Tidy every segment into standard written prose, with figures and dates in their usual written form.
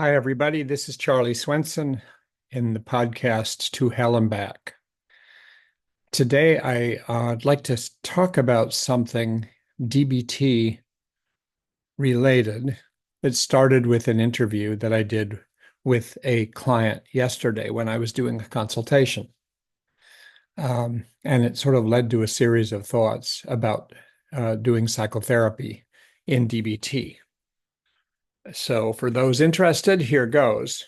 Hi, everybody. This is Charlie Swenson in the podcast To Hell and Back. Today, I'd like to talk about something DBT related that started with an interview that I did with a client yesterday when I was doing a consultation. And it sort of led to a series of thoughts about doing psychotherapy in DBT. So, for those interested, here goes.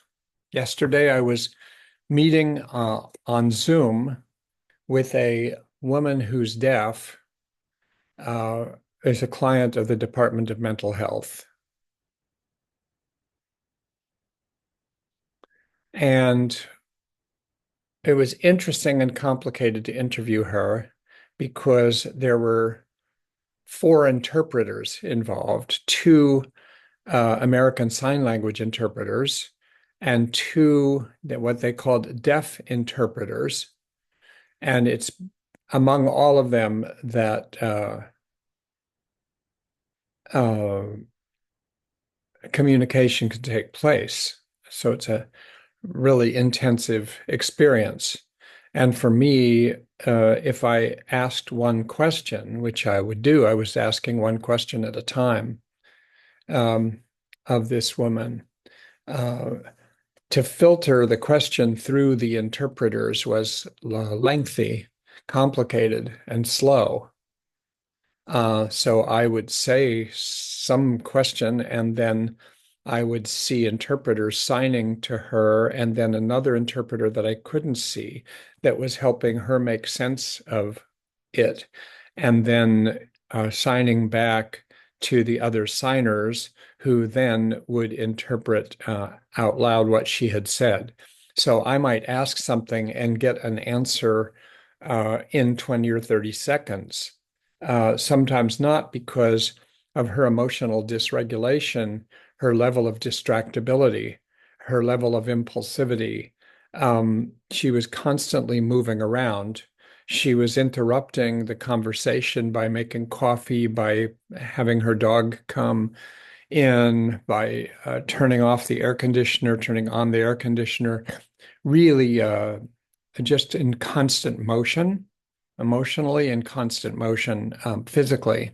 Yesterday, I was meeting on Zoom with a woman who's deaf, uh, is a client of the Department of Mental Health. And it was interesting and complicated to interview her because there were four interpreters involved, two American Sign Language interpreters and two what they called deaf interpreters. And it's among all of them that uh, communication can take place. So it's a really intensive experience. And for me, if I asked one question, which I would do, I was asking one question at a time um, of this woman. Uh, to filter the question through the interpreters was lengthy, complicated, and slow. So I would say some question, and then I would see interpreters signing to her, and then another interpreter that I couldn't see that was helping her make sense of it, and then signing back to the other signers who then would interpret out loud what she had said. So I might ask something and get an answer in 20 or 30 seconds. Sometimes not because of her emotional dysregulation, her level of distractibility, her level of impulsivity. She was constantly moving around. She was interrupting the conversation by making coffee, by having her dog come in, by turning off the air conditioner, turning on the air conditioner, really just in constant motion, emotionally in constant motion, physically.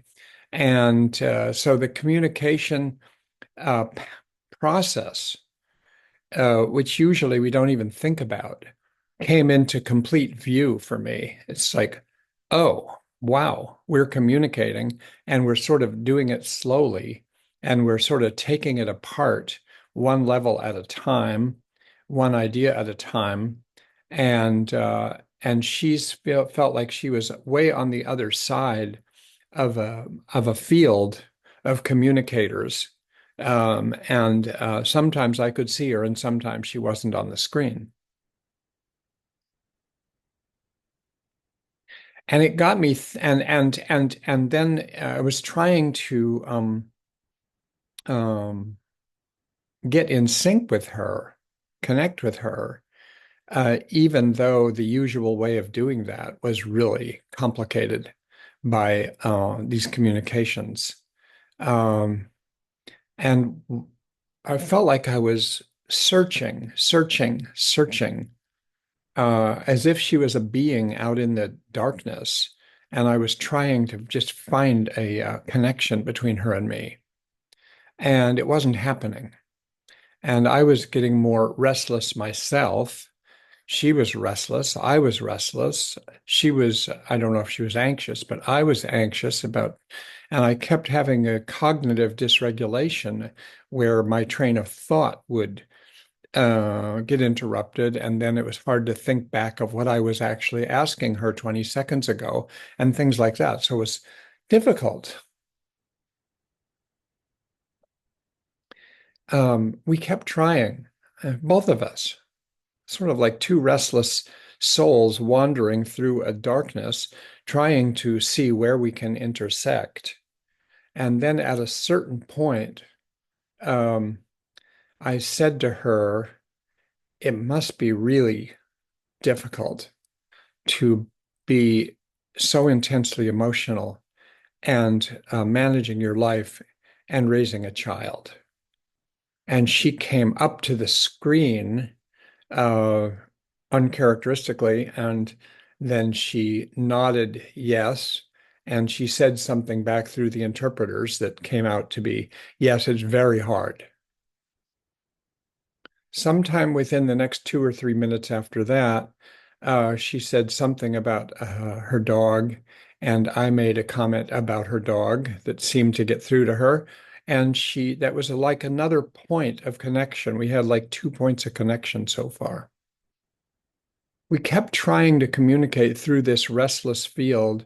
And so the communication uh, process, which usually we don't even think about, came into complete view for me. It's like, oh, wow, we're communicating and we're sort of doing it slowly and we're sort of taking it apart one level at a time, one idea at a time. And she's felt like she was way on the other side of a field of communicators. And sometimes I could see her, and sometimes she wasn't on the screen. And it got me, and then I was trying to um, get in sync with her, connect with her, even though the usual way of doing that was really complicated by these communications. Um, and I felt like I was searching, as if she was a being out in the darkness, and I was trying to just find a connection between her and me. And it wasn't happening. And I was getting more restless myself. She was restless. I was restless. She was, I don't know if she was anxious, but I was anxious about, and I kept having a cognitive dysregulation where my train of thought would get interrupted. And then it was hard to think back of what I was actually asking her 20 seconds ago and things like that. So it was difficult. We kept trying, both of us, sort of like two restless souls wandering through a darkness, trying to see where we can intersect. And then at a certain point, um, I said to her, it must be really difficult to be so intensely emotional and managing your life and raising a child. and she came up to the screen uh, uncharacteristically, and then she nodded yes, and she said something back through the interpreters that came out to be, yes, it's very hard. Sometime within the next 2 or 3 minutes after that, she said something about her dog, and I made a comment about her dog that seemed to get through to her. And that was like another point of connection. We had like 2 points of connection so far. We kept trying to communicate through this restless field.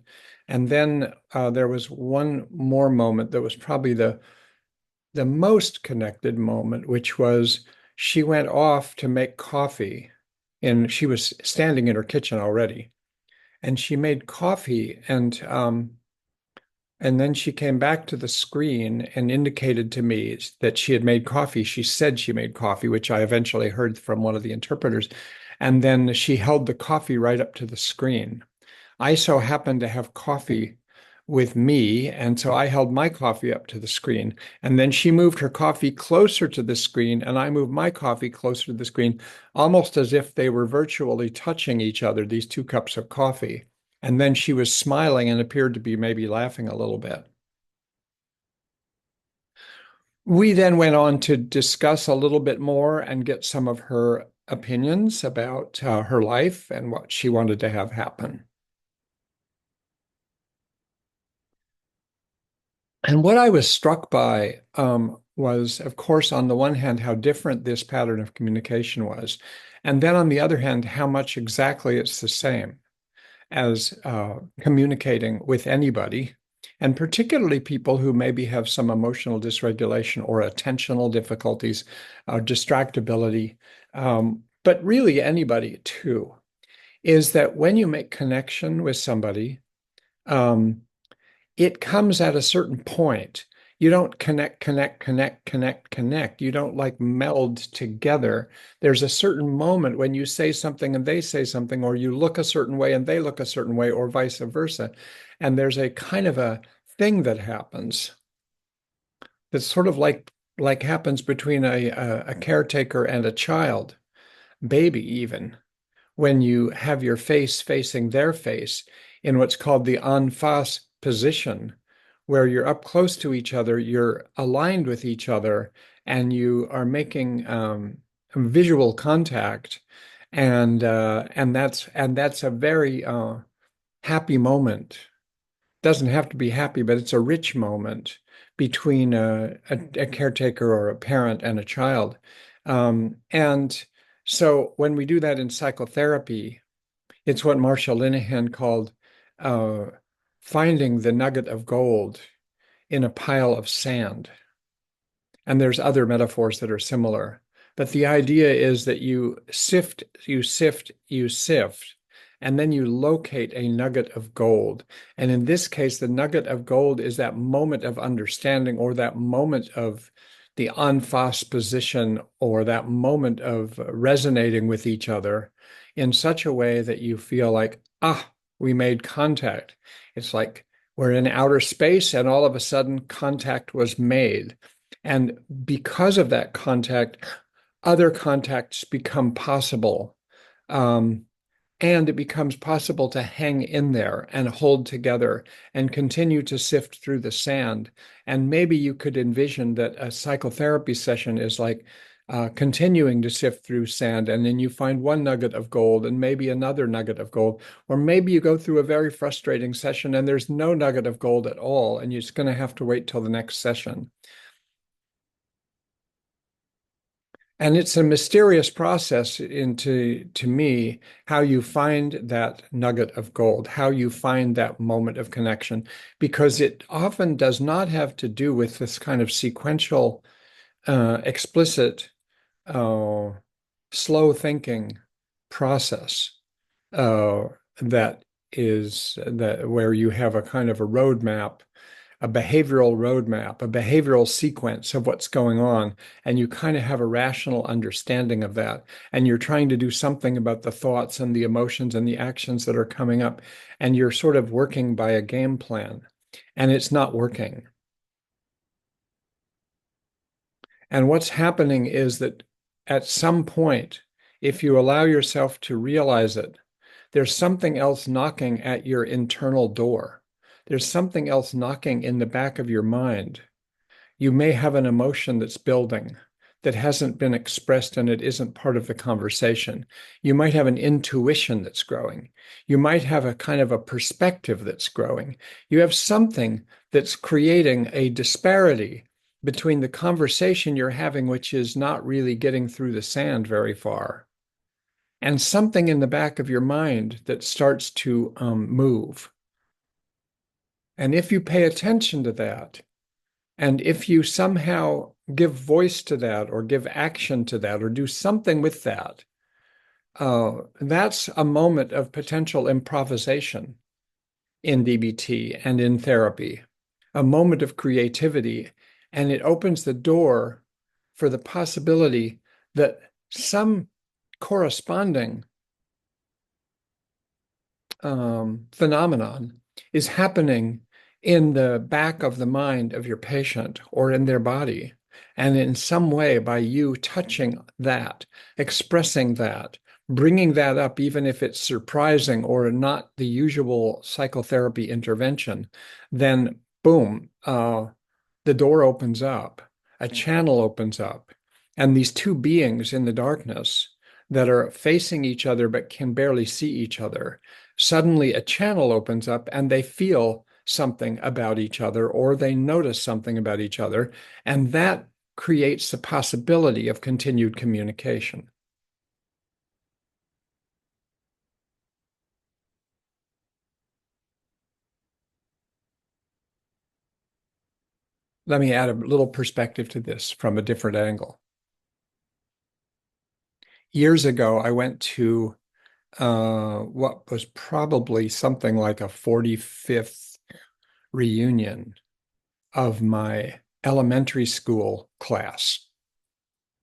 And then there was one more moment that was probably the most connected moment, which was she went off to make coffee. And she was standing in her kitchen already. And she made coffee, and then she came back to the screen and indicated to me that she had made coffee. She said she made coffee, which I eventually heard from one of the interpreters. And then she held the coffee right up to the screen. I so happened to have coffee with me, and so I held my coffee up to the screen. And then she moved her coffee closer to the screen, and I moved my coffee closer to the screen, almost as if they were virtually touching each other, these 2 cups of coffee. And then she was smiling and appeared to be maybe laughing a little bit. We then went on to discuss a little bit more and get some of her opinions about her life and what she wanted to have happen. And what I was struck by was, of course, on the one hand, how different this pattern of communication was. And then on the other hand, how much exactly it's the same as communicating with anybody, and particularly people who maybe have some emotional dysregulation or attentional difficulties, distractibility, but really anybody too, is that when you make connection with somebody, um, it comes at a certain point. You don't connect, connect, connect, connect, connect. You don't like meld together. There's a certain moment when you say something and they say something, or you look a certain way and they look a certain way, or vice versa. And there's a kind of a thing that happens that's sort of like happens between a caretaker and a child, baby even, when you have your face facing their face in what's called the en face position, where you're up close to each other, you're aligned with each other, and you are making visual contact, and that's a very happy moment. Doesn't have to be happy, but it's a rich moment between a caretaker or a parent and a child. And so when we do that in psychotherapy, it's what Marshall Linehan called uh, finding the nugget of gold in a pile of sand. And there's other metaphors that are similar. But the idea is that you sift, you sift, you sift, and then you locate a nugget of gold. And in this case, the nugget of gold is that moment of understanding, or that moment of the en face position, or that moment of resonating with each other in such a way that you feel like, ah, we made contact. It's like we're in outer space and all of a sudden contact was made. And because of that contact, other contacts become possible. Um, and it becomes possible to hang in there and hold together and continue to sift through the sand. And maybe you could envision that a psychotherapy session is like continuing to sift through sand, and then you find one nugget of gold and maybe another nugget of gold. Or maybe you go through a very frustrating session and there's no nugget of gold at all, and you're just going to have to wait till the next session. And it's a mysterious process into to me how you find that nugget of gold, how you find that moment of connection, because it often does not have to do with this kind of sequential, explicit, uh, slow thinking process uh, that is that where you have a kind of a roadmap, a behavioral sequence of what's going on, and you kind of have a rational understanding of that. And you're trying to do something about the thoughts and the emotions and the actions that are coming up, and you're sort of working by a game plan, and it's not working. And what's happening is that at some point, if you allow yourself to realize it, there's something else knocking at your internal door. There's something else knocking in the back of your mind. You may have an emotion that's building that hasn't been expressed and it isn't part of the conversation. You might have an intuition that's growing. You might have a kind of a perspective that's growing. You have something that's creating a disparity between the conversation you're having, which is not really getting through the sand very far, and something in the back of your mind that starts to move. And if you pay attention to that, and if you somehow give voice to that or give action to that or do something with that, that's a moment of potential improvisation in DBT and in therapy, a moment of creativity. And it opens the door for the possibility that some corresponding phenomenon is happening in the back of the mind of your patient or in their body. And in some way, by you touching that, expressing that, bringing that up, even if it's surprising or not the usual psychotherapy intervention, then boom, the door opens up, a channel opens up. And these two beings in the darkness that are facing each other but can barely see each other, suddenly a channel opens up and they feel something about each other or they notice something about each other. And that creates the possibility of continued communication. Let me add a little perspective to this from a different angle. Years ago, I went to what was probably something like a 45th reunion of my elementary school class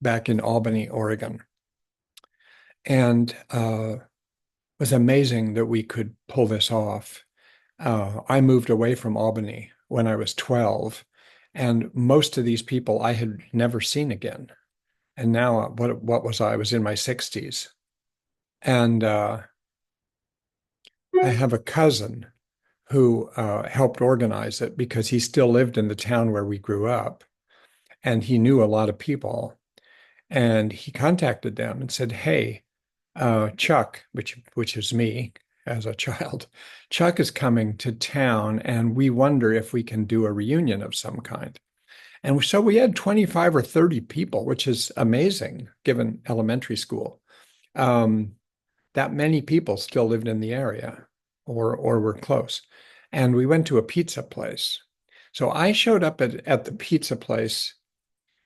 back in Albany, Oregon. And it was amazing that we could pull this off. I moved away from Albany when I was 12, and most of these people I had never seen again. And now, what was I? I was in my 60s. And I have a cousin who helped organize it because he still lived in the town where we grew up, and he knew a lot of people. And he contacted them and said, "Hey, Chuck," which is me as a child, "Chuck is coming to town, and we wonder if we can do a reunion of some kind." And so we had 25 or 30 people, which is amazing given elementary school. Um, that many people still lived in the area or were close. And we went to a pizza place. So I showed up at the pizza place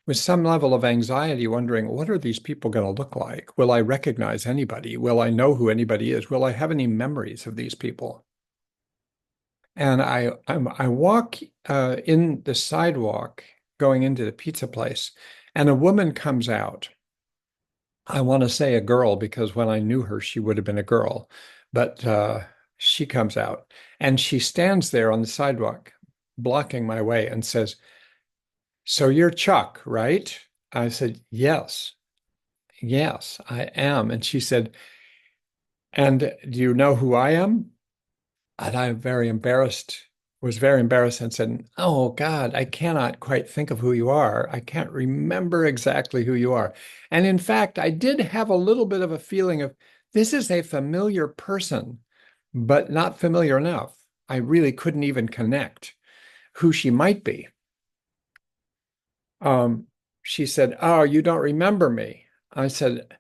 with some level of anxiety, wondering, what are these people going to look like? Will I recognize anybody? Will I know who anybody is? Will I have any memories of these people? And I walk in the sidewalk going into the pizza place, and a woman comes out. I want to say a girl because when I knew her, she would have been a girl, but she comes out and she stands there on the sidewalk, blocking my way, and says, "So you're Chuck, right?" I said, "Yes, yes, I am." And she said, "And do you know who I am?" And I was very embarrassed and said, "Oh God, I cannot quite think of who you are. I can't remember exactly who you are." And in fact, I did have a little bit of a feeling of this is a familiar person, but not familiar enough. I really couldn't even connect who she might be. Um, she said, "Oh, you don't remember me." I said,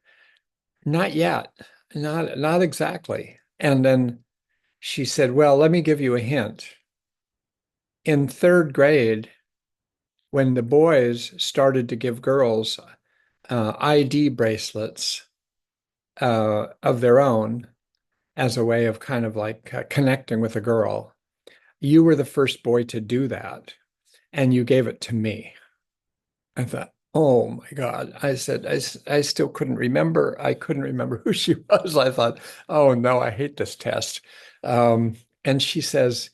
"Not yet, not exactly." And then she said, "Well, let me give you a hint. In third grade, when the boys started to give girls ID bracelets of their own as a way of kind of like connecting with a girl, you were the first boy to do that, and you gave it to me." I thought, oh my God. I said, I still couldn't remember. I couldn't remember who she was. I thought, oh no, I hate this test. And she says,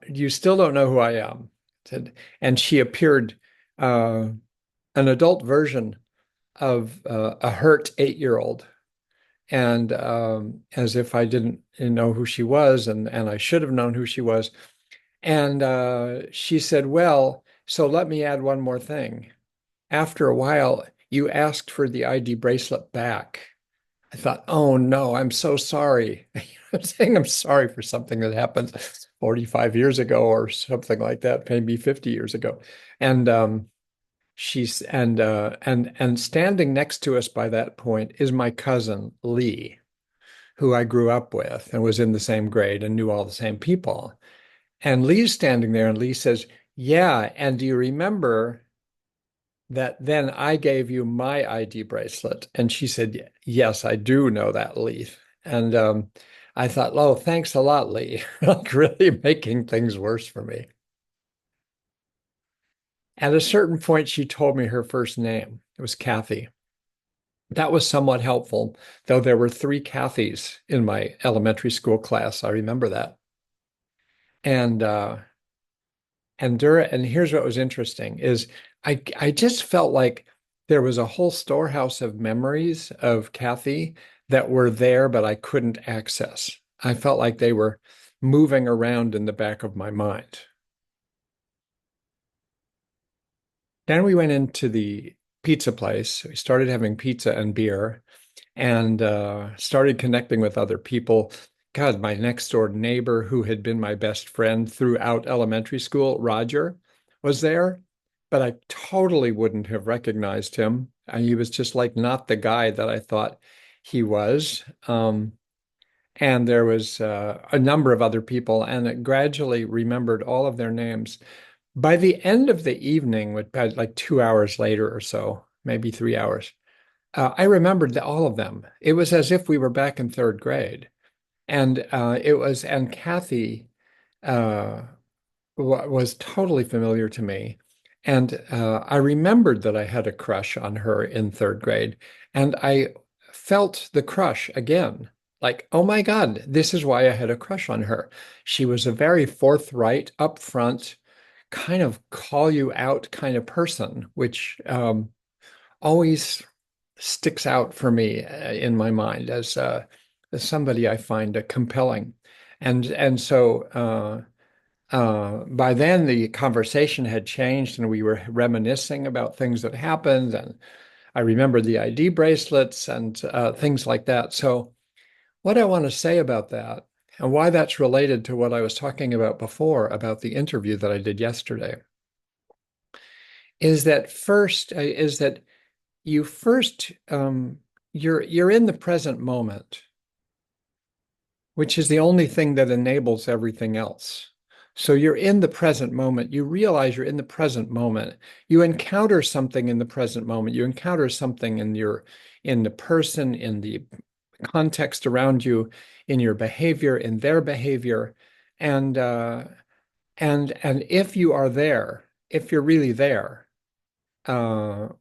"You still don't know who I am." I said, and she appeared uh, an adult version of a hurt 8-year-old. And as if I didn't know who she was, and I should have known who she was. And she said, "Well, so let me add one more thing. After a while, you asked for the ID bracelet back." I thought, "Oh no, I'm so sorry." I'm saying I'm sorry for something that happened 45 years ago or something like that, maybe 50 years ago. And she's and standing next to us by that point is my cousin Lee, who I grew up with and was in the same grade and knew all the same people. And Lee's standing there, and Lee says, "Yeah, and do you remember that then I gave you my ID bracelet?" And she said, "Yes, I do know that, Lee." And I thought, "Oh, thanks a lot, Lee." Like really making things worse for me. At a certain point, she told me her first name. It was Kathy. That was somewhat helpful, though there were three Kathys in my elementary school class. I remember that. And and here's what was interesting is I just felt like there was a whole storehouse of memories of Kathy that were there, but I couldn't access. I felt like they were moving around in the back of my mind. Then we went into the pizza place. We started having pizza and beer, and started connecting with other people. God, my next door neighbor, who had been my best friend throughout elementary school, Roger, was there, but I totally wouldn't have recognized him. And he was just like not the guy that I thought he was. And there was a number of other people, and it gradually remembered all of their names. By the end of the evening, like 2 hours later or so, maybe 3 hours, I remembered all of them. It was as if we were back in third grade. And Kathy uh, was totally familiar to me. And I remembered that I had a crush on her in third grade. And I felt the crush again. Like, oh my God, this is why I had a crush on her. She was a very forthright, upfront, kind of call you out kind of person, which always sticks out for me in my mind as somebody I find compelling. And so by then the conversation had changed, and we were reminiscing about things that happened, and I remembered the ID bracelets and things like that. So what I want to say about that, and why that's related to what I was talking about before about the interview that I did yesterday, is that you first you're in the present moment, which is the only thing that enables everything else. So you're in the present moment. You realize you're in the present moment. You encounter something in the present moment. You encounter something in the person, in the context around you, in your behavior, in their behavior, and and if you are there, if you're really there,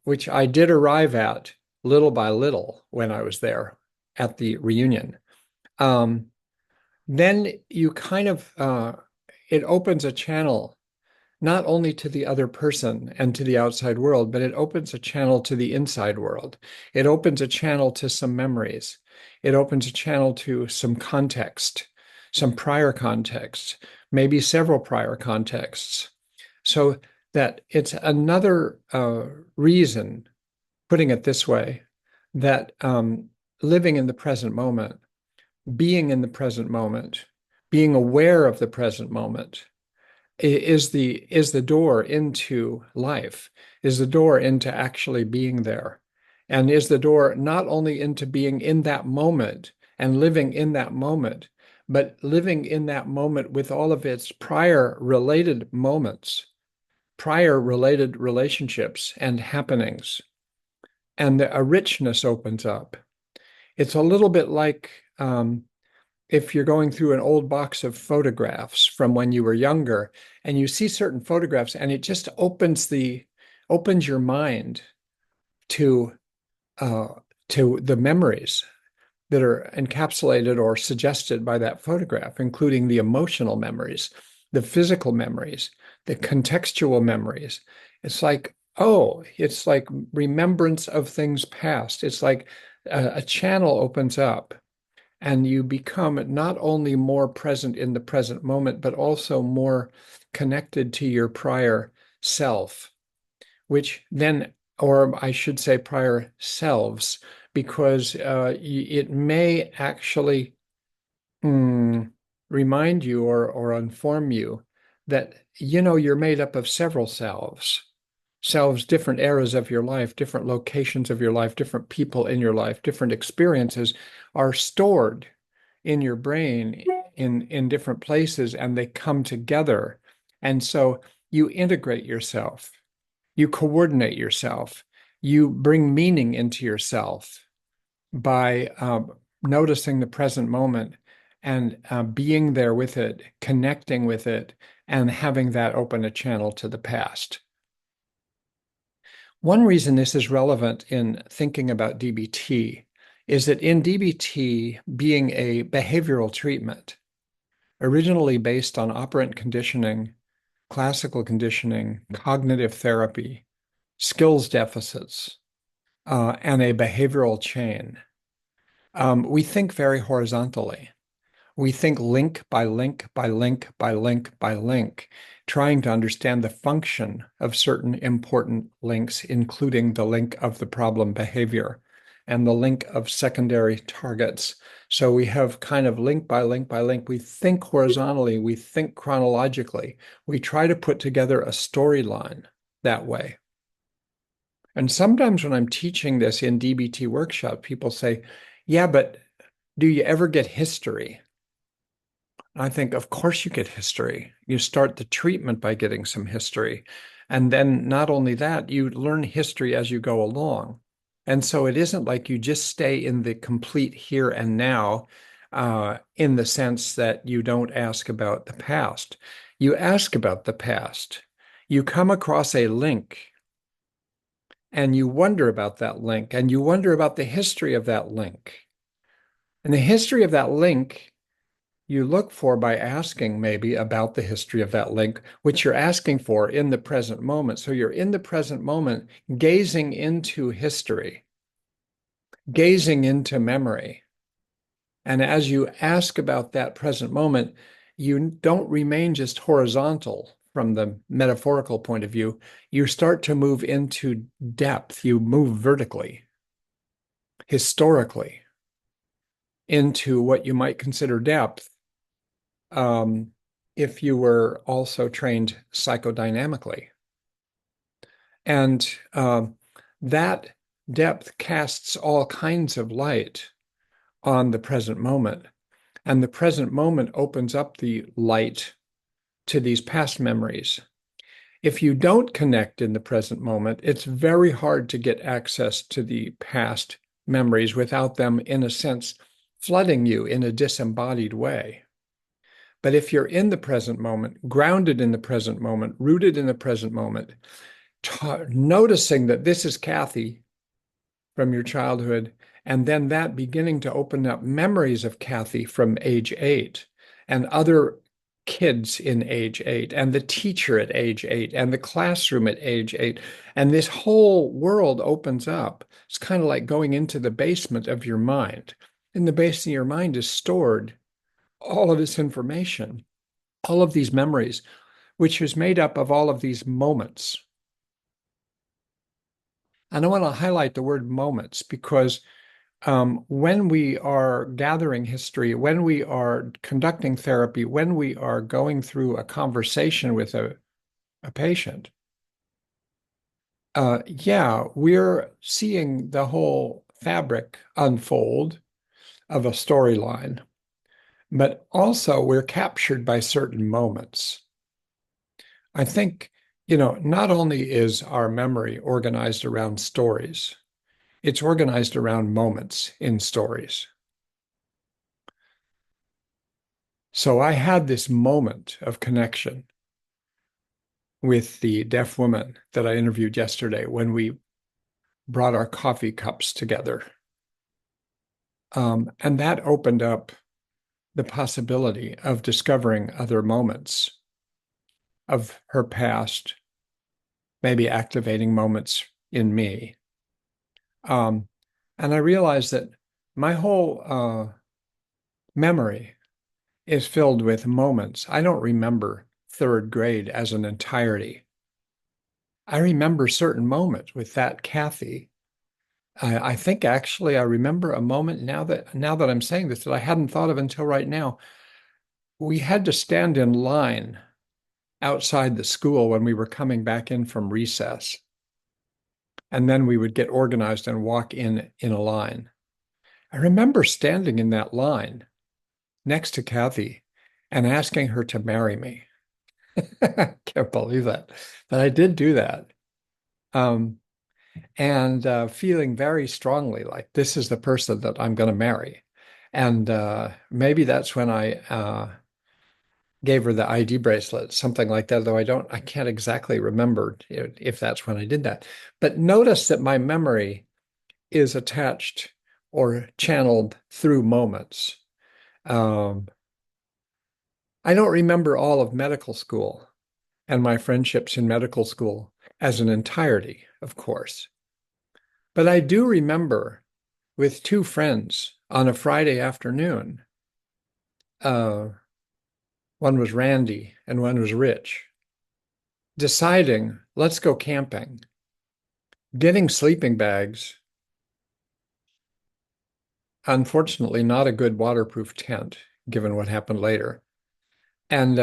which I did arrive at little by little when I was there at the reunion. Um, then you kind of it opens a channel not only to the other person and to the outside world, but it opens a channel to the inside world. It opens a channel to some memories. It opens a channel to some context, some prior context, maybe several prior contexts. So that it's another reason, putting it this way, that living in the present moment, being in the present moment, being aware of the present moment is the door into life, is the door into actually being there, and is the door not only into being in that moment and living in that moment, but living in that moment with all of its prior related moments, prior related relationships and happenings, and a richness opens up. It's a little bit like if you're going through an old box of photographs from when you were younger, and you see certain photographs, and it just opens your mind to uh, to the memories that are encapsulated or suggested by that photograph, including the emotional memories, the physical memories, the contextual memories. It's like, Oh, it's like remembrance of things past. It's like a channel opens up and you become not only more present in the present moment, but also more connected to your prior self, which then, or I should say prior selves, because it may actually mm, remind you or inform you that, you're made up of several selves, different eras of your life, different locations of your life, different people in your life, different experiences are stored in your brain in different places and they come together. And so you integrate yourself, you coordinate yourself, you bring meaning into yourself by noticing the present moment and being there with it, connecting with it, and having that open a channel to the past. One reason this is relevant in thinking about DBT is that in DBT, being a behavioral treatment, originally based on operant conditioning, classical conditioning, cognitive therapy, skills deficits, and a behavioral chain, we think very horizontally. We think link by link by link by link by link, trying to understand the function of certain important links, including the link of the problem behavior and the link of secondary targets. So we have kind of link by link by link. We think horizontally, we think chronologically. We try to put together a storyline that way. And sometimes when I'm teaching this in DBT workshop, people say, yeah, but do you ever get history? I think, of course, you get history. You start the treatment by getting some history. And then not only that, you learn history as you go along. And so it isn't like you just stay in the complete here and now, in the sense that you don't ask about the past. You ask about the past. You come across a link and you wonder about that link and you wonder about the history of that link. And the history of that link you look for by asking maybe about the history of that link, which you're asking for in the present moment. So you're in the present moment, gazing into history, gazing into memory. And as you ask about that present moment, you don't remain just horizontal from the metaphorical point of view. You start to move into depth. You move vertically, historically, into what you might consider depth, um, if you were also trained psychodynamically. And that depth casts all kinds of light on the present moment. And the present moment opens up the light to these past memories. If you don't connect in the present moment, it's very hard to get access to the past memories without them, in a sense, flooding you in a disembodied way. But if you're in the present moment, grounded in the present moment, rooted in the present moment, noticing that this is Kathy from your childhood, and then that beginning to open up memories of Kathy from age 8 and other kids in age 8 and the teacher at age 8 and the classroom at age 8. And this whole world opens up. It's kind of like going into the basement of your mind. In the basement of your mind is stored all of this information, all of these memories, which is made up of all of these moments. And I want to highlight the word moments because when we are gathering history, when we are conducting therapy, when we are going through a conversation with a patient, yeah, we're seeing the whole fabric unfold of a storyline, but also we're captured by certain moments. I think, not only is our memory organized around stories, it's organized around moments in stories. So I had this moment of connection with the deaf woman that I interviewed yesterday when we brought our coffee cups together. And that opened up the possibility of discovering other moments of her past maybe activating moments in me. Um, and I realized that my whole memory is filled with moments. I don't remember third grade as an entirety. I remember certain moments with that Kathy. I think actually I remember a moment now that I'm saying this that I hadn't thought of until right now. We had to stand in line outside the school when we were coming back in from recess. And then we would get organized and walk in a line. I remember standing in that line next to Kathy and asking her to marry me. I can't believe that. But I did do that. Um, and feeling very strongly like this is the person that I'm going to marry. And maybe that's when I gave her the ID bracelet, something like that, though I can't exactly remember if that's when I did that. But notice that my memory is attached or channeled through moments. Um, I don't remember all of medical school and my friendships in medical school as an entirety, of course. But I do remember with two friends on a Friday afternoon. Uh, One was Randy and one was Rich, deciding, let's go camping, getting sleeping bags, unfortunately, not a good waterproof tent, given what happened later, and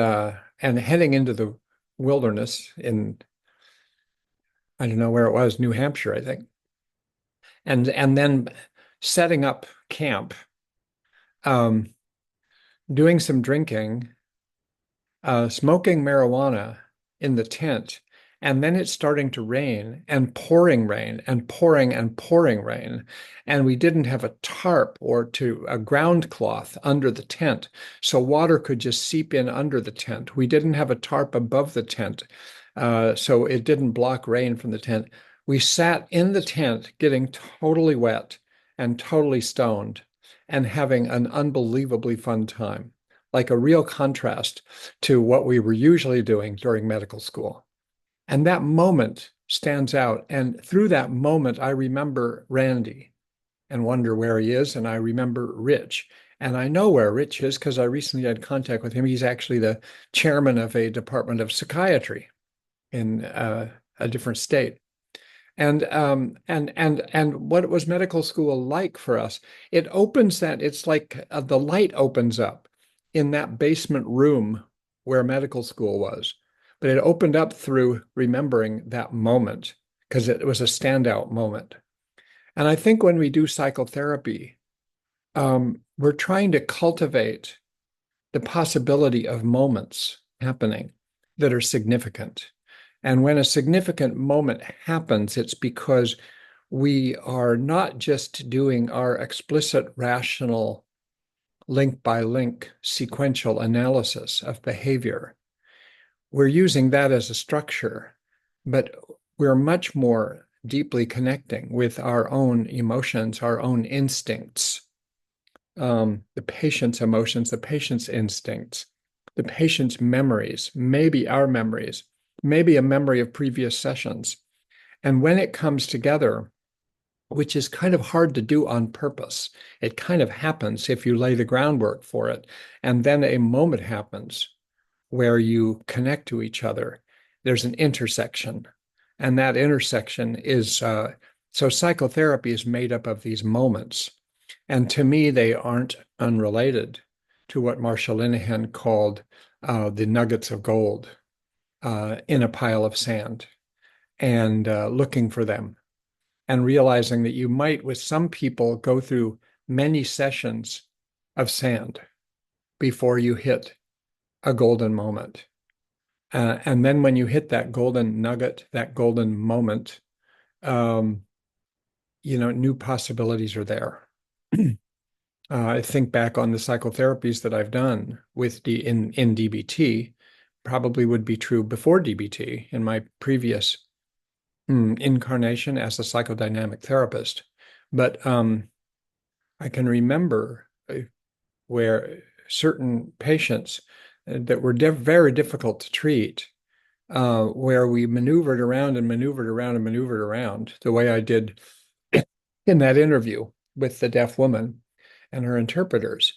heading into the wilderness in, I don't know where it was, New Hampshire, I think, and then setting up camp, um, doing some drinking, smoking marijuana in the tent, and then it's starting to rain and pouring rain and pouring and pouring rain. And we didn't have a tarp or to a ground cloth under the tent, so water could just seep in under the tent. We didn't have a tarp above the tent, so it didn't block rain from the tent. We sat in the tent getting totally wet and totally stoned and having an unbelievably fun time, like a real contrast to what we were usually doing during medical school. And that moment stands out. And through that moment, I remember Randy and wonder where he is. And I remember Rich. And I know where Rich is because I recently had contact with him. He's actually the chairman of a department of psychiatry in a different state. And what was medical school like for us? It opens that, it's like the light opens up in that basement room where medical school was. But it opened up through remembering that moment because it was a standout moment. And I think when we do psychotherapy, we're trying to cultivate the possibility of moments happening that are significant. And when a significant moment happens, it's because we are not just doing our explicit rational link by link sequential analysis of behavior. We're using that as a structure, but we're much more deeply connecting with our own emotions, our own instincts, the patient's emotions, the patient's instincts, the patient's memories, maybe our memories, maybe a memory of previous sessions. And when it comes together, which is kind of hard to do on purpose, it kind of happens if you lay the groundwork for it. And then a moment happens where you connect to each other. There's an intersection. And that intersection is so psychotherapy is made up of these moments. And to me, they aren't unrelated to what Marshall Linehan called the nuggets of gold in a pile of sand and looking for them and realizing that you might, with some people, go through many sessions of sand before you hit a golden moment. And then when you hit that golden nugget, that golden moment, um, new possibilities are there. I think back on the psychotherapies that I've done with in DBT, probably would be true before DBT in my previous incarnation as a psychodynamic therapist. But I can remember where certain patients that were very difficult to treat where we maneuvered around and maneuvered around and maneuvered around the way I did in that interview with the deaf woman and her interpreters.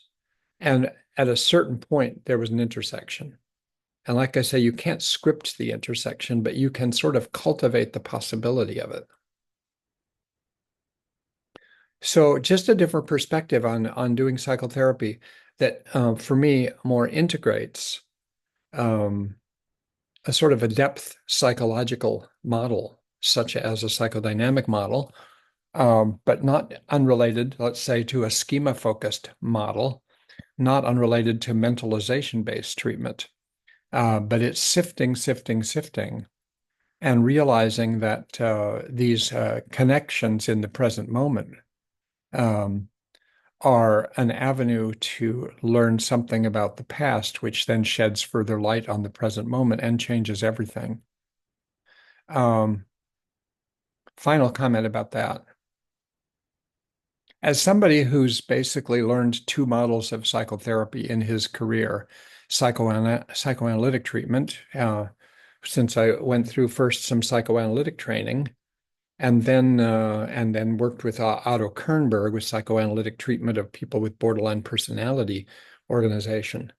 And at a certain point, there was an intersection. And like I say, you can't script the intersection, but you can sort of cultivate the possibility of it. So just a different perspective on doing psychotherapy that for me more integrates um, a sort of a depth psychological model, such as a psychodynamic model, but not unrelated, let's say, to a schema-focused model, not unrelated to mentalization-based treatment. But it's sifting, sifting, sifting, and realizing that these connections in the present moment um, are an avenue to learn something about the past, which then sheds further light on the present moment and changes everything. Um, Final comment about that. As somebody who's basically learned two models of psychotherapy in his career, psychoanalytic treatment, since I went through first some psychoanalytic training, and then worked with Otto Kernberg with psychoanalytic treatment of people with borderline personality organization,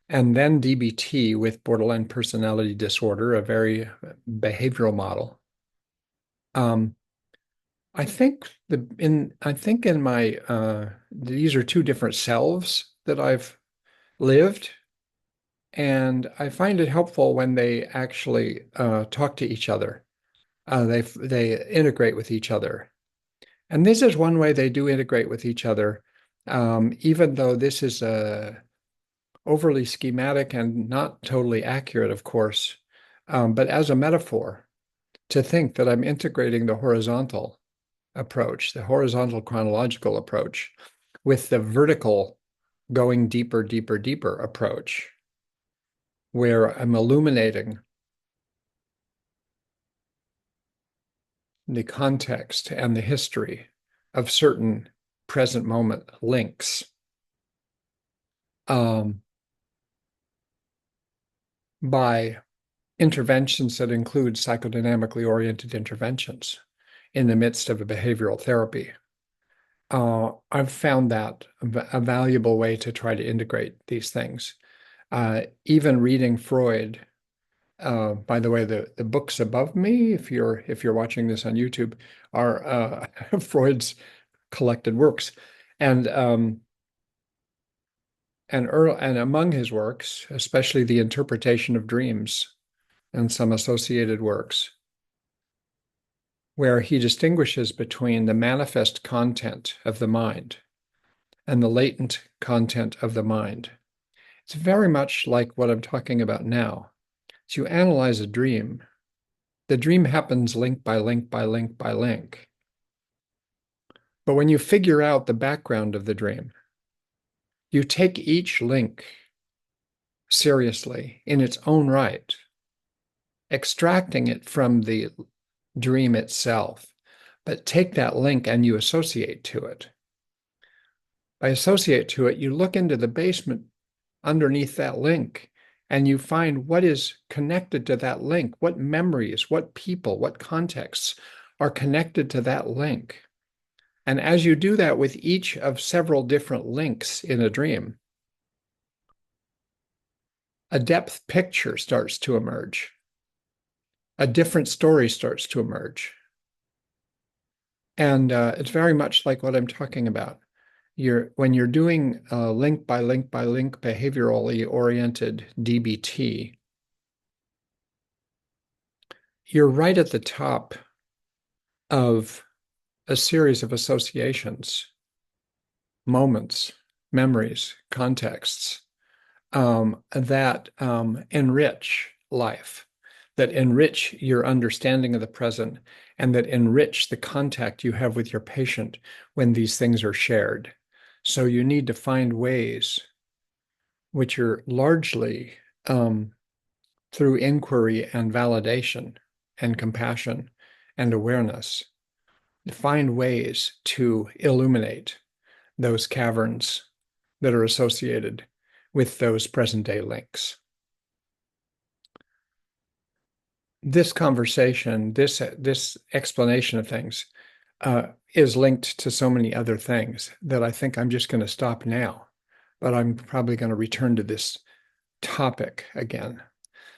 and then DBT with borderline personality disorder, a very behavioral model. Um, I think in my these are two different selves that I've lived, and I find it helpful when they actually talk to each other. They integrate with each other. And this is one way they do integrate with each other, even though this is overly schematic and not totally accurate, of course, but as a metaphor, to think that I'm integrating the horizontal approach, the horizontal chronological approach, with the vertical going deeper, deeper, deeper approach, where I'm illuminating the context and the history of certain present moment links. Um, by interventions that include psychodynamically oriented interventions in the midst of a behavioral therapy. I've found that a valuable way to try to integrate these things. Even reading Freud, by the way, the books above me, if you're watching this on YouTube, are Freud's collected works, and and among his works, especially the interpretation of dreams and some associated works, where he distinguishes between the manifest content of the mind and the latent content of the mind. It's very much like what I'm talking about now. As you analyze a dream, the dream happens link by link by link by link. But when you figure out the background of the dream, you take each link seriously in its own right, extracting it from the dream itself, but take that link and you associate to it. By associate to it, you look into the basement underneath that link and you find what is connected to that link, what memories, what people, what contexts are connected to that link. And as you do that with each of several different links in a dream, a depth picture starts to emerge. A different story starts to emerge. And it's very much like what I'm talking about. When you're doing link by link by link behaviorally oriented DBT, you're right at the top of a series of associations, moments, memories, contexts that enrich life, that enrich your understanding of the present, and that enrich the contact you have with your patient when these things are shared. So you need to find ways, which are largely through inquiry and validation and compassion and awareness, find ways to illuminate those caverns that are associated with those present day links. this conversation, this explanation of things, is linked to so many other things that I think I'm just going to stop now. But I'm probably going to return to this topic again.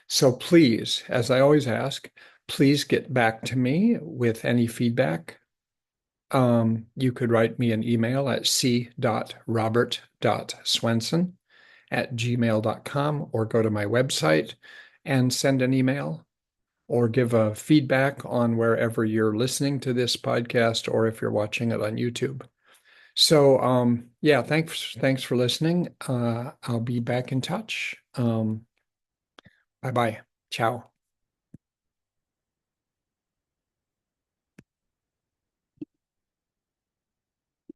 So please, as I always ask, please get back to me with any feedback. You could write me an email at c.robert.swenson@gmail.com, or go to my website and send an email, or give a feedback on wherever you're listening to this podcast, or if you're watching it on YouTube. So yeah, thanks for listening. I'll be back in touch. Bye bye. Ciao.